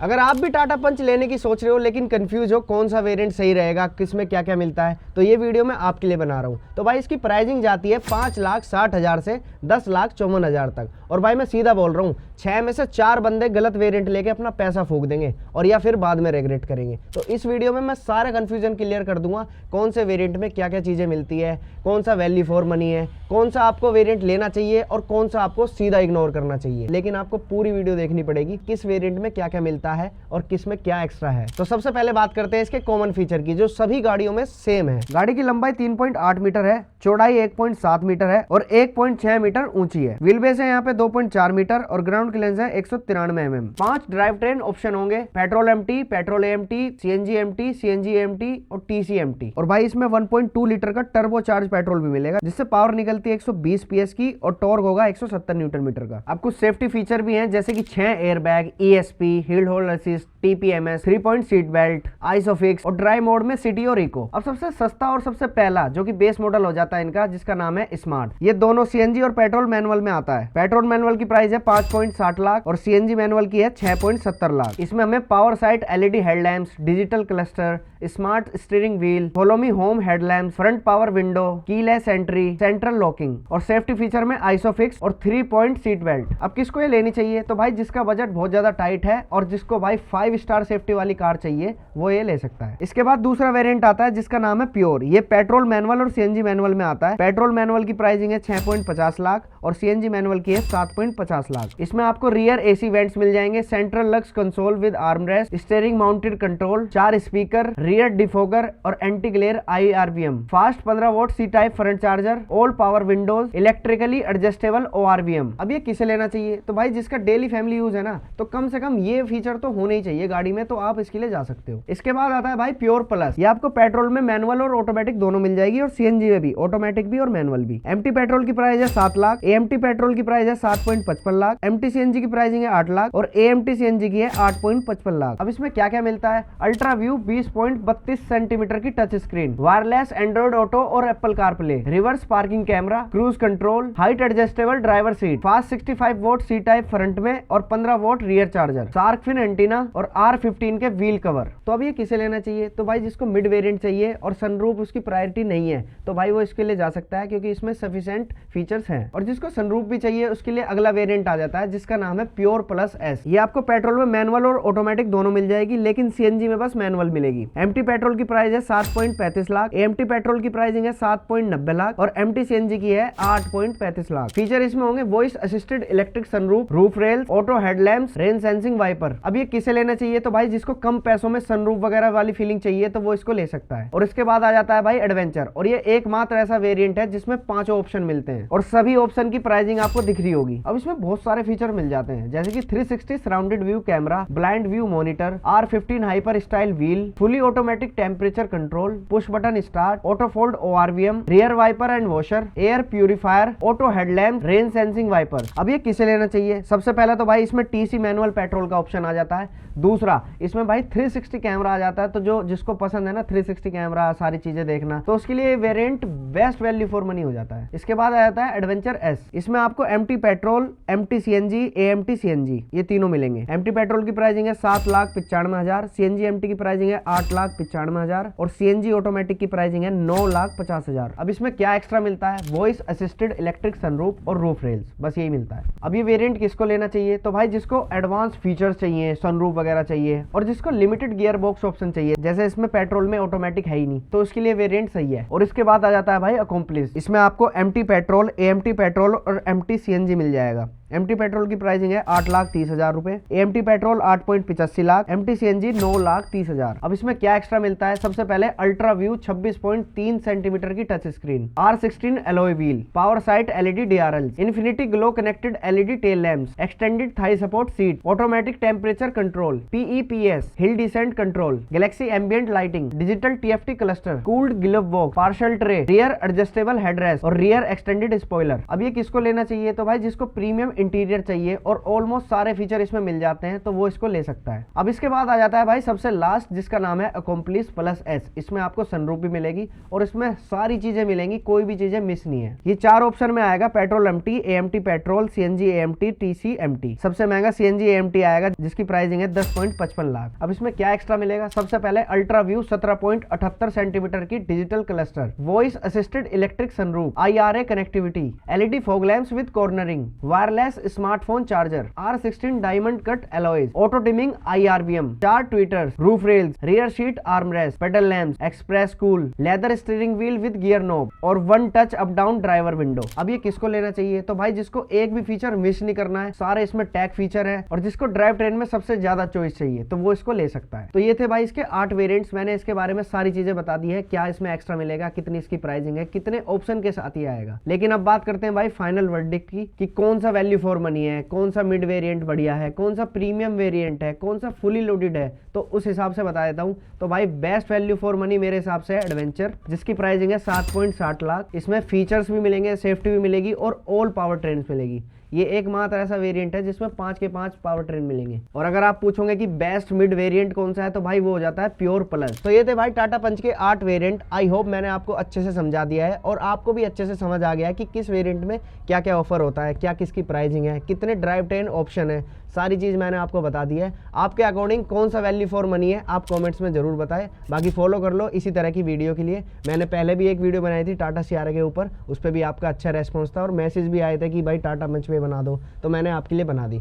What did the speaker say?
अगर आप भी टाटा पंच लेने की सोच रहे हो लेकिन कंफ्यूज हो कौन सा वेरिएंट सही रहेगा, किसमें क्या क्या मिलता है, तो ये वीडियो मैं आपके लिए बना रहा हूँ। तो भाई इसकी प्राइसिंग जाती है 5,60,000 से 10,54,000 तक। और भाई मैं सीधा बोल रहा हूँ, 6 में से 4 बंदे गलत वेरिएंट लेके अपना पैसा फूक देंगे और या फिर बाद में रिग्रेट करेंगे। तो इस वीडियो में मैं सारा कंफ्यूजन क्लियर कर दूंगा, कौन से वेरिएंट में क्या क्या चीज़ें मिलती है, कौन सा वैल्यू फॉर मनी है, कौन सा आपको वेरिएंट लेना चाहिए और कौन सा आपको सीधा इग्नोर करना चाहिए। लेकिन आपको पूरी वीडियो देखनी पड़ेगी, किस वेरिएंट में क्या क्या मिलता है और किस में क्या एक्स्ट्रा है। तो सबसे पहले बात करते हैं इसके कॉमन फीचर की, जो सभी गाड़ियों में सेम है। गाड़ी की लंबाई 3.8 मीटर है, चौड़ाई 1.7 मीटर है और 1.6 मीटर ऊंची है। व्हील बेस है यहाँ पे 2.4 मीटर और ग्राउंड क्लियरेंस है 193 mm। 5 ड्राइव ट्रेन ऑप्शन होंगे, petrol MT, petrol AMT, CNG MT, CNG AMT और टीसी एमटी। और भाई इसमें 1.2 लीटर का टर्बो चार्ज पेट्रोल भी मिलेगा, जिससे पावर निकलती है 120 PS की और टॉर्क होगा 170 न्यूटन मीटर का। अब कुछ सेफ्टी फीचर भी हैं, जैसे कि 6 airbag, ESP, hill hold assist, TPMS, 3-point seat belt, isofix और ड्राइव मोड में सिटी और इको। अब सबसे सस्ता और सबसे पहला जो कि बेस मॉडल हो जाता है इनका, जिसका नाम है स्मार्ट। ये दोनों सीएनजी और पेट्रोल मैनुअल में आता है। पेट्रोल मैनुअल की प्राइस है 5.60 लाख और सीएनजी मैनुअल की है 6.70 लाख। इसमें हमें power sight LED headlamps, digital cluster, smart steering wheel, follow me home headlamps, front power window, keyless entry, central locking और सेफ्टी फीचर में आइसोफिक्स और 3-point सीट बेल्ट। अब किसको ये लेनी चाहिए? तो भाई जिसका बजट बहुत ज्यादा टाइट है और जिसको भाई 5 स्टार सेफ्टी वाली कार चाहिए वो ये ले सकता है। इसके बाद दूसरा वेरिएंट आता है जिसका नाम है प्योर। ये पेट्रोल मैनुअल और सीएनजी मैनुअल में आता है। पेट्रोल मैनुअल की प्राइसिंग है 6.50 लाख और सीएनजी मैनुअल की है 7.50 लाख। इसमें आपको रियर AC वेंट्स मिल जाएंगे, central lux console with armrest, steering mounted control, 4 speaker, rear defogger और anti glare IRVM, fast 15 volt C type front charger, all power windows, electrically adjustable ORVM। अब ये किसे लेना चाहिए? तो भाई जिसका डेली फैमिली यूज है ना, तो कम से कम ये फीचर तो होने ही चाहिए गाड़ी में, तो आप इसके लिए जा सकते हो। इसके बाद आता है भाई प्योर प्लस। ये आपको पेट्रोल में मैनुअल और ऑटोमेटिक दोनों मिल जाएगी और सीएनजी में भी, ऑटोमेटिक भी और मैनुअल भी। एमटी पेट्रोल की प्राइस है 7 लाख, एएमटी पेट्रोल की प्राइस है 7.55 लाख, एमटी सीएनजी की प्राइसिंग है 8 लाख और एएमटी सीएनजी की है 8.55 लाख। अब इसमें क्या क्या मिलता है? अल्ट्रा व्यू 20.32 सेंटीमीटर की touch screen, wireless Android Auto और Apple CarPlay, reverse parking camera, cruise control, height adjustable driver seat, fast 65 volt C type front में और 15 volt rear charger, shark fin antenna और R15 के wheel cover. तो अब ये किसे लेना चाहिए? तो भाई जिसको मिड वेरिएंट चाहिए और सनरूफ उसकी प्रायोरिटी नहीं है, तो भाई वो इसके लिए जा सकता है, क्योंकि इसमें सफिशिएंट फीचर्स हैं। और जिसको सनरूफ भी चाहिए उसके लिए अगला वेरिएंट आ जाता है जिसका नाम है प्योर प्लस S। ये आपको पेट्रोल में मैनुअल और ऑटोमेटिक दोनों मिल जाएगी, लेकिन सीएनजी में बस मैनुअल मिलेगी। एमटी पेट्रोल की प्राइस है 7.35 लाख, एएमटी पेट्रोल की प्राइसिंग है 7.90 लाख और एमटी सीएनजी की है 8.35 लाख। फीचर इसमें होंगे voice assisted electric sunroof, roof rails, auto headlamps, rain sensing wiper. अब ये किसे लेना चाहिए? तो भाई जिसको कम पैसों में सनरूफ वगैरह वाली फीलिंग चाहिए तो वो इसको ले सकता है। और इसके बाद आ जाता है भाई एडवेंचर, और ये एकमात्र ऐसा वेरिएंट है जिसमें 5 ऑप्शन मिलते हैं और सभी ऑप्शन की प्राइसिंग आपको दिख रही होगी। अब इसमें बहुत सारे फीचर मिल जाते हैं, जैसे कि 360 surrounded view camera, blind view monitor, R15 hyper style wheel, fully automatic temperature control, push button start, auto fold ORVM, rear wiper and washer, air purifier, auto headlamp, rain sensing wiper. अब ये किसे लेना चाहिए? सबसे पहला तो भाई इसमें TC मैनुअल पेट्रोल का ऑप्शन आ जाता है। दूसरा इसमें भाई 360 कैमरा आ जाता है, तो जो जिसको पसंद है ना 360 कैमरा, सारी चीजें देखना, तो उसके लिए variant best value for money हो जाता है। इसके बाद आ जाता है एडवेंचर S। इसमें आपको MT petrol, MT CNG, AMT CNG ये तीनों मिलेंगे। एमटी पेट्रोल की प्राइसिंग है 7,95,000, सीएनजी एमटी की प्राइसिंग है 8,95,000 और सीएनजी ऑटोमेटिक की प्राइसिंग है 9,50,000। अब इसमें क्या एक्स्ट्रा मिलता है? वॉइस असिस्टेड इलेक्ट्रिक सनरूफ और रूफ रेल्स, बस यही मिलता है। अब ये वेरिएंट किसको लेना चाहिए? तो भाई जिसको एडवांस फीचर्स चाहिए, सनरूफ वगैरह चाहिए और जिसको लिमिटेड गियर बॉक्स ऑप्शन चाहिए, जैसे इसमें पेट्रोल में ऑटोमेटिक है ही नहीं, तो उसके लिए वेरिएंट सही है। और इसके बाद आ जाता है भाई अकॉम्प्लिस। इसमें आपको एमटी पेट्रोल, एएमटी पेट्रोल और एमटी सीएनजी मिल जाएगा। एमटी पेट्रोल की प्राइसिंग है 8,30,000 रुपए, AMT petrol 8.85 lakh, MT CNG 9,30,000। अब इसमें क्या एक्स्ट्रा मिलता है? सबसे पहले अल्ट्रा व्यू 26.3 सेंटीमीटर की touch screen, R16 alloy wheel, power sight LED DRL, infinity glow connected LED tail lamps, extended thigh support seat, automatic temperature control, PEPS, hill descent control, galaxy ambient lighting, digital TFT cluster, cooled glove box, partial tray, rear adjustable headrest और rear extended spoiler. अब ये किसको लेना चाहिए? तो भाई जिसको premium interior चाहिए और ऑलमोस्ट सारे फीचर इसमें मिल जाते हैं तो वो इसको ले सकता है। अब इसके बाद आ जाता है भाई सबसे लास्ट, जिसका नाम है अकॉम्प्लिस प्लस एस। इसमें आपको सनरूफ भी मिलेगी और इसमें सारी चीजें मिलेंगी, कोई भी चीजें मिस नहीं है। ये 4 ऑप्शन में आएगा, petrol MT, AMT petrol, CNG AMT, TC MT. सबसे महंगा सीएनजी एएमटी आएगा जिसकी प्राइसिंग है 10.55 लाख। अब इसमें क्या एक्स्ट्रा मिलेगा? सबसे पहले अल्ट्रा व्यू 17.78 सेंटीमीटर की digital cluster, voice assisted electric sunroof, IRA connectivity, LED fog lamps with cornering, wireless smartphone charger, R16 diamond cut alloys, auto dimming IRBM, 4 tweeters, roof rails, rear seat armrest, pedal lamps, express cool, leather steering wheel with gear knob और 1 touch up down driver window. अब ये किसको लेना चाहिए? तो भाई जिसको एक भी फीचर मिस नहीं करना है, सारे इसमें टैग फीचर है और जिसको ड्राइव ट्रेन में सबसे ज्यादा चॉइस चाहिए तो वो इसको ले सकता है। तो ये थे भाई इसके 8 वेरिएंट्स। मैंने इसके बारे में सारी चीजें बता दी है, क्या इसमें एक्स्ट्रा मिलेगा, कितनी इसकी प्राइसिंग है, कितने ऑप्शन के साथ ये आएगा। लेकिन अब बात करते हैं भाई फाइनल वर्डिक्ट की कि कौन सा वैल्यू फॉर मनी है, कौन सा मिड वेरिएंट बढ़िया है, कौन सा प्रीमियम वेरिएंट है, कौन सा फुली लोडेड है। तो उस हिसाब से बता देता हूं। तो भाई बेस्ट वैल्यू फॉर मनी मेरे हिसाब से एडवेंचर, जिसकी प्राइसिंग है 7.60 लाख। इसमें फीचर्स भी मिलेंगे, सेफ्टी भी मिलेगी और ऑल पावर ट्रेन मिलेगी। ये एकमात्र ऐसा वेरिएंट है जिसमें 5 के 5 पावर ट्रेन मिलेंगे। और अगर आप पूछोगे कि बेस्ट मिड वेरिएंट कौन सा है तो भाई वो हो जाता है प्योर प्लस। तो ये थे भाई टाटा पंच के 8 वेरिएंट। आई होप मैंने आपको अच्छे से समझा दिया है और आपको भी अच्छे से समझ आ गया है कि किस वेरिएंट में क्या क्या ऑफर होता है, क्या किसकी प्राइसिंग है, कितने ड्राइव ट्रेन ऑप्शन है, सारी चीज मैंने आपको बता दी है। आपके अकॉर्डिंग कौन सा वैल्यू फॉर मनी है आप कमेंट्स में जरूर बताएं। बाकी फॉलो कर लो इसी तरह की वीडियो के लिए। मैंने पहले भी एक वीडियो बनाई थी टाटा सियारा के ऊपर, उस पर भी आपका अच्छा रेस्पॉन्स था और मैसेज भी आए थे कि भाई टाटा पंच पे बना दो, तो मैंने आपके लिए बना दी।